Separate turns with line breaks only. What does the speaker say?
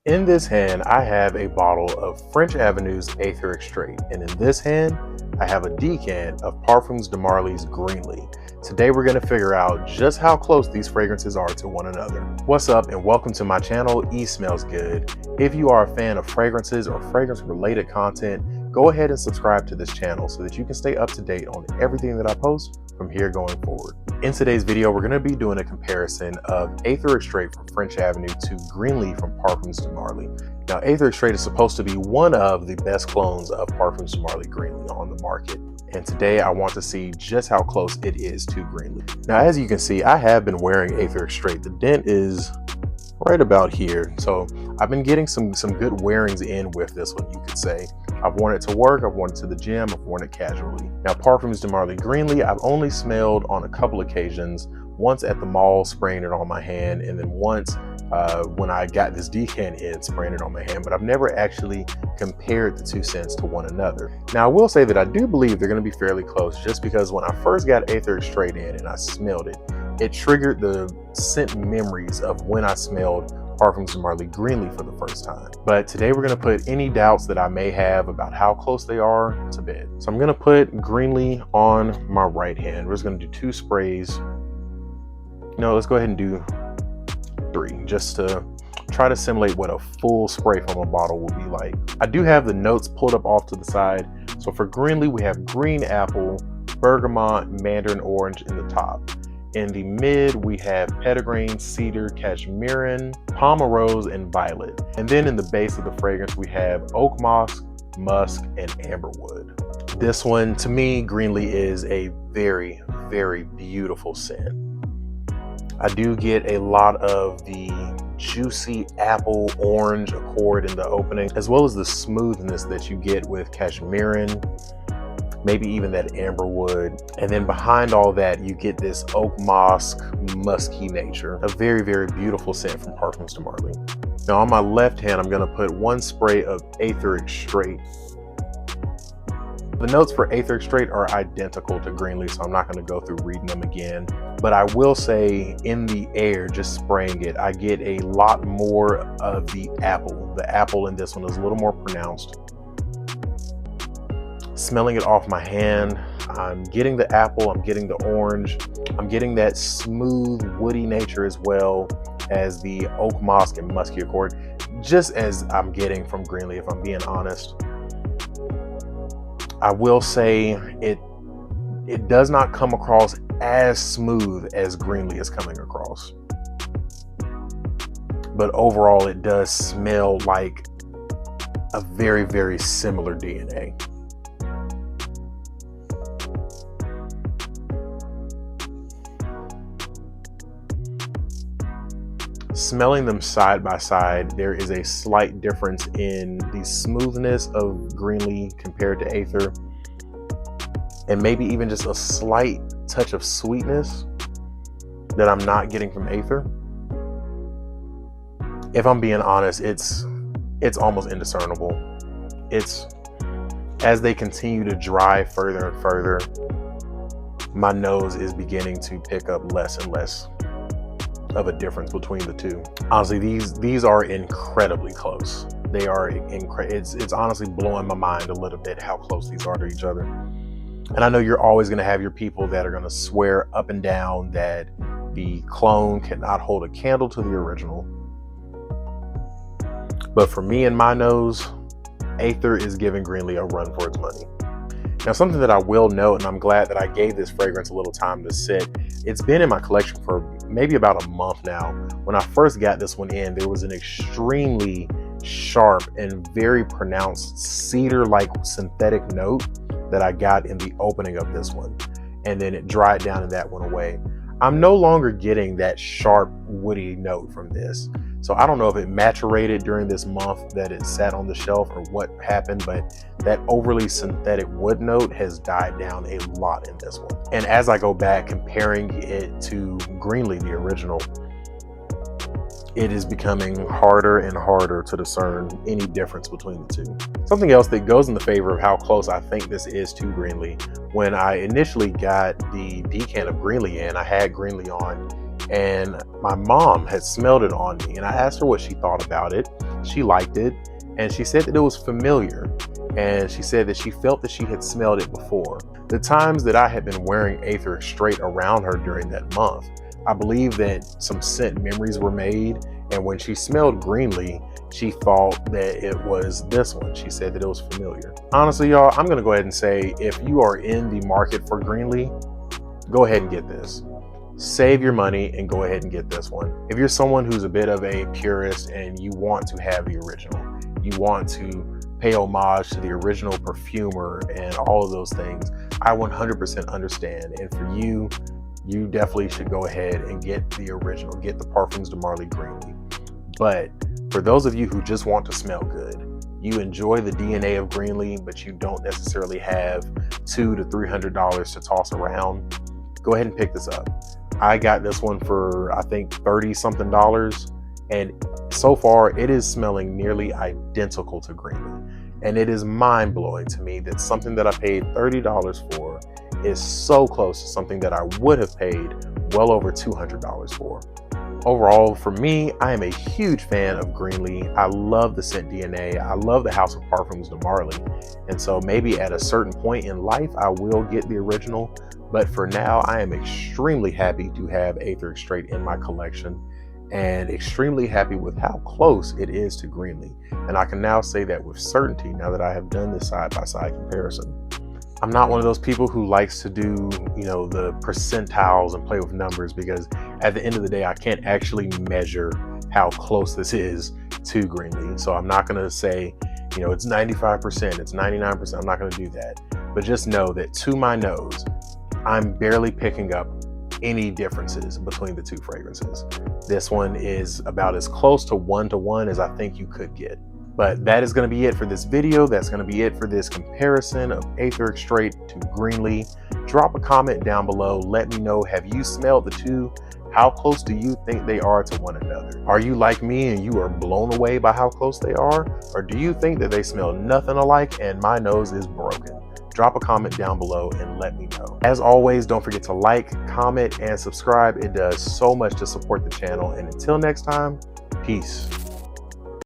In this hand, I have a bottle of French Avenue's Aether Extrait, and in this hand, I have a decant of Parfums de Marly Greenley. Today we're going to figure out just how close these fragrances are to one another. What's up and welcome to my channel, E Smells Good. If you are a fan of fragrances or fragrance related content, go ahead and subscribe to this channel so that you can stay up to date on everything that I post from here going forward. In today's video, we're going to be doing a comparison of Aether Extrait from French Avenue to Greenley from Parfums de Marly. Now, Aether Extrait is supposed to be one of the best clones of Parfums de Marly Greenley on the market. And today I want to see just how close it is to Greenley. Now, as you can see, I have been wearing Aether Extrait. The dent is right about here. So I've been getting some good wearings in with this one, you could say. I've worn it to work, I've worn it to the gym, I've worn it casually. Now, Parfums de Marly Greenley, I've only smelled on a couple occasions, once at the mall spraying it on my hand, and then once when I got this decant in spraying it on my hand, but I've never actually compared the two scents to one another. Now, I will say that I do believe they're going to be fairly close, just because when I first got Aether Extrait in and I smelled it, it triggered the scent memories of when I smelled Parfums de Marly Greenley for the first time. But today we're going to put any doubts that I may have about how close they are to bed. So I'm going to put Greenley on my right hand. We're just going to do 2 sprays. No, let's go ahead and do 3, just to try to simulate what a full spray from a bottle will be like. I do have the notes pulled up off to the side. So for Greenley, we have green apple, bergamot, mandarin orange in the top. In the mid, we have petitgrain, cedar, cashmeran, pomerose, and violet. And then in the base of the fragrance, we have oak moss, musk, and amberwood. This one, to me, Greenley is a very, very beautiful scent. I do get a lot of the juicy apple orange accord in the opening, as well as the smoothness that you get with cashmeran, maybe even that amberwood. And then behind all that, you get this oak moss, musky nature. A very, very beautiful scent from Parfums de Marly. Now on my left hand, I'm gonna put 1 spray of Aether Extrait. The notes for Aether Extrait are identical to Greenley, so I'm not gonna go through reading them again. But I will say in the air, just spraying it, I get a lot more of the apple. The apple in this one is a little more pronounced. Smelling it off my hand, I'm getting the apple, I'm getting the orange, I'm getting that smooth woody nature as well as the oak moss and musky accord, just as I'm getting from Greenley, if I'm being honest. I will say it does not come across as smooth as Greenley is coming across, but overall it does smell like a very, very similar DNA. Smelling them side by side, there is a slight difference in the smoothness of Greenley compared to Aether, and maybe even just a slight touch of sweetness that I'm not getting from Aether. If I'm being honest, it's almost indiscernible. It's as they continue to dry further and further, my nose is beginning to pick up less and less of a difference between the two. Honestly, these are incredibly close. They are it's honestly blowing my mind a little bit how close these are to each other. And I know you're always going to have your people that are going to swear up and down that the clone cannot hold a candle to the original. But for me and my nose, Aether is giving Greenley a run for its money. Now, something that I will note, and I'm glad that I gave this fragrance a little time to sit, it's been in my collection for maybe about a month now. When I first got this one in, there was an extremely sharp and very pronounced cedar-like synthetic note that I got in the opening of this one, and then it dried down and that went away. I'm no longer getting that sharp woody note from this. So I don't know if it maturated during this month that it sat on the shelf or what happened, but that overly synthetic wood note has died down a lot in this one. And as I go back comparing it to Greenley, the original, it is becoming harder and harder to discern any difference between the two. Something else that goes in the favor of how close I think this is to Greenley, when I initially got the decant of Greenley in, I had Greenley on, and my mom had smelled it on me, and I asked her what she thought about it. She liked it, and she said that it was familiar, and she said that she felt that she had smelled it before. The times that I had been wearing Aether Extrait around her during that month, I believe that some scent memories were made, and when she smelled Greenley, she thought that it was this one. She said that it was familiar. Honestly, y'all, I'm gonna go ahead and say, if you are in the market for Greenley, go ahead and get this. Save your money and go ahead and get this one. If you're someone who's a bit of a purist and you want to have the original, you want to pay homage to the original perfumer and all of those things, I 100% understand. And for you, you definitely should go ahead and get the original, get the Parfums de Marly Greenley. But for those of you who just want to smell good, you enjoy the DNA of Greenley, but you don't necessarily have $200 to $300 to toss around, go ahead and pick this up. I got this one for, I think, $30 something, and so far it is smelling nearly identical to Greenley. And it is mind blowing to me that something that I paid $30 for is so close to something that I would have paid well over $200 for. Overall, for me, I am a huge fan of Greenley. I love the scent DNA. I love the House of Parfums de Marly. And so maybe at a certain point in life, I will get the original. But for now, I am extremely happy to have Aether Extrait in my collection and extremely happy with how close it is to Greenley. And I can now say that with certainty now that I have done this side-by-side comparison. I'm not one of those people who likes to do, the percentiles and play with numbers, because at the end of the day, I can't actually measure how close this is to Greenley. So I'm not going to say, it's 95%, it's 99%. I'm not going to do that. But just know that to my nose, I'm barely picking up any differences between the two fragrances. This one is about as close to 1-to-1 as I think you could get. But that is going to be it for this video. That's going to be it for this comparison of Aether Extrait to Greenley. Drop a comment down below. Let me know, have you smelled the two? How close do you think they are to one another? Are you like me and you are blown away by how close they are? Or do you think that they smell nothing alike and my nose is broken? Drop a comment down below and let me know. As always, don't forget to like, comment, and subscribe. It does so much to support the channel. And until next time, peace.